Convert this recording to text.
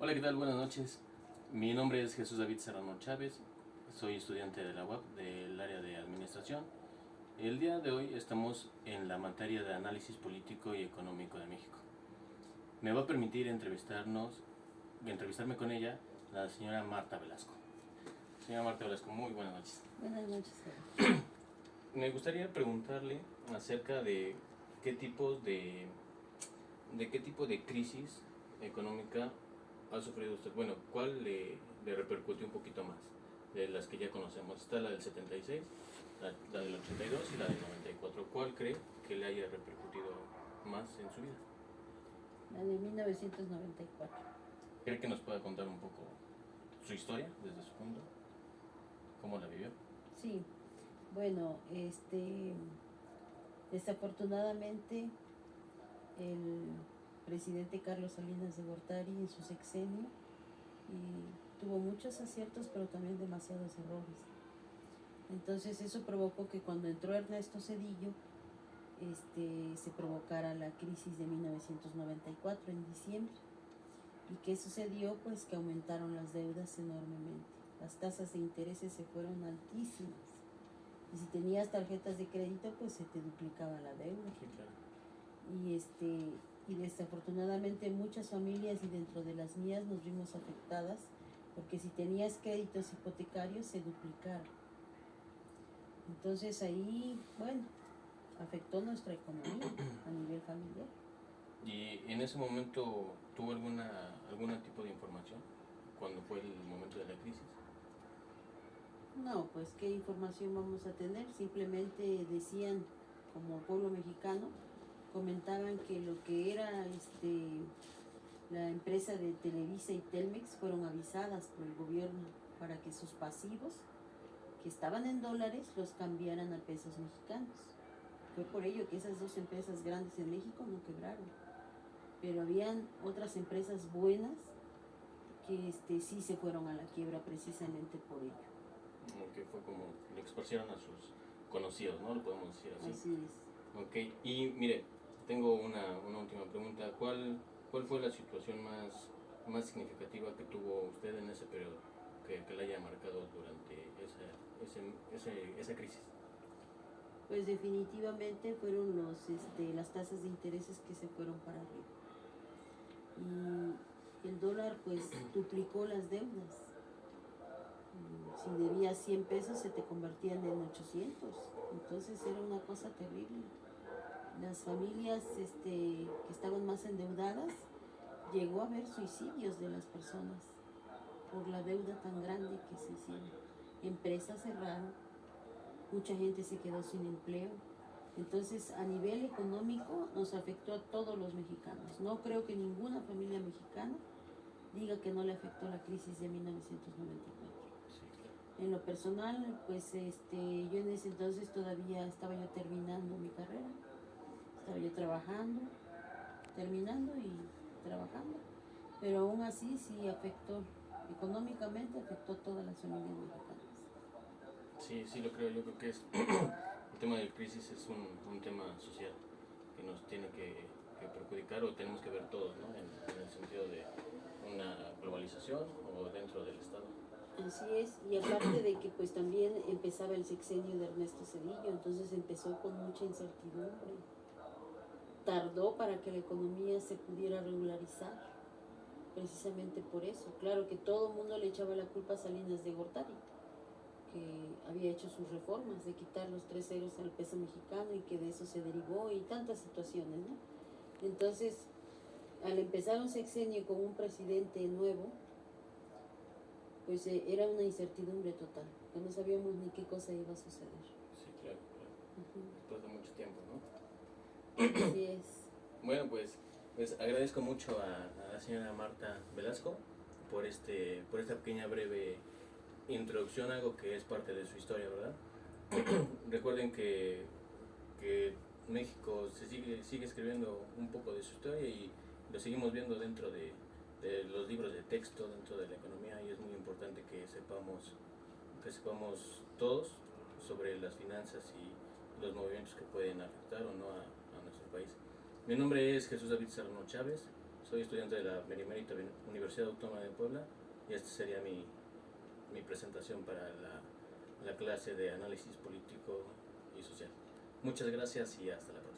Hola, ¿qué tal? Buenas noches. Mi nombre es Jesús David Serrano Chávez. Soy estudiante de la UAP del área de administración. El día de hoy estamos en la materia de análisis político y económico de México. Me va a permitir entrevistarme con ella, la señora Marta Velasco. Señora Marta Velasco, muy buenas noches. Buenas noches. Me gustaría preguntarle acerca de qué tipo de crisis económica ha sufrido usted. Bueno, ¿cuál le repercutió un poquito más de las que ya conocemos? Está la del 76, la del 82 y la del 94. ¿Cuál cree que le haya repercutido más en su vida? La de 1994. ¿Cree que nos pueda contar un poco su historia desde su punto? ¿Cómo la vivió? Sí, bueno, desafortunadamente el presidente Carlos Salinas de Gortari en su sexenio tuvo muchos aciertos, pero también demasiados errores. Entonces eso provocó que cuando entró Ernesto Zedillo, se provocara la crisis de 1994 en diciembre. ¿Y qué sucedió? Pues que aumentaron las deudas enormemente. Las tasas de intereses se fueron altísimas. Y si tenías tarjetas de crédito, pues se te duplicaba la deuda. Sí, claro. Y desafortunadamente muchas familias, y dentro de las mías, nos vimos afectadas, porque si tenías créditos hipotecarios, se duplicaron. Entonces ahí, bueno, afectó nuestra economía a nivel familiar. ¿Y en ese momento tuvo algún tipo de información cuando fue el momento de la crisis? No, pues qué información vamos a tener. Simplemente decían, como pueblo mexicano, comentaban que lo que era la empresa de Televisa y Telmex fueron avisadas por el gobierno para que sus pasivos, que estaban en dólares, los cambiaran a pesos mexicanos. Fue por ello que esas dos empresas grandes en México no quebraron. Pero habían otras empresas buenas que sí se fueron a la quiebra precisamente por ello. Que fue como le expusieron a sus conocidos, ¿no? Lo podemos decir así. Así es. Ok, y mire, tengo una última pregunta. ¿Cuál fue la situación más significativa que tuvo usted en ese periodo, que le haya marcado durante esa crisis? Pues definitivamente fueron las tasas de intereses que se fueron para arriba. Y el dólar pues duplicó las deudas. Si debías 100 pesos se te convertían en 800. Entonces era una cosa terrible. Las familias que estaban más endeudadas, llegó a haber suicidios de las personas por la deuda tan grande que se hicieron. Empresas cerraron, mucha gente se quedó sin empleo. Entonces, a nivel económico nos afectó a todos los mexicanos. No creo que ninguna familia mexicana diga que no le afectó la crisis de 1994. Sí, claro. En lo personal, pues yo en ese entonces todavía estaba yo terminando mi carrera, estaba yo trabajando, terminando y trabajando, pero aún así sí afectó, económicamente afectó a todas las familias mexicanas. Sí, lo creo. Yo creo que el tema de crisis es un tema social que nos tiene que perjudicar, o tenemos que ver todos, ¿no? En el sentido de una globalización o dentro del Estado. Así es, y aparte de que pues también empezaba el sexenio de Ernesto Zedillo, entonces empezó con mucha incertidumbre. Tardó para que la economía se pudiera regularizar, precisamente por eso. Claro que todo el mundo le echaba la culpa a Salinas de Gortari, que había hecho sus reformas de quitar los 3 ceros al peso mexicano y que de eso se derivó, y tantas situaciones, ¿no? Entonces, al empezar un sexenio con un presidente nuevo, pues era una incertidumbre total, que no sabíamos ni qué cosa iba a suceder. Sí, claro. Después de mucho tiempo, ¿no? Así es. Bueno, pues agradezco mucho a la señora Marta Velasco por esta pequeña breve introducción a algo que es parte de su historia, ¿verdad? Recuerden que México se sigue escribiendo un poco de su historia, y lo seguimos viendo dentro de los libros de texto, dentro de la economía, y es muy importante que sepamos todos sobre las finanzas y los movimientos que pueden afectar o no a nuestro país. Mi nombre es Jesús David Serrano Chávez, soy estudiante de la Benemérita Universidad Autónoma de Puebla y esta sería mi presentación para la clase de análisis político y social. Muchas gracias y hasta la próxima.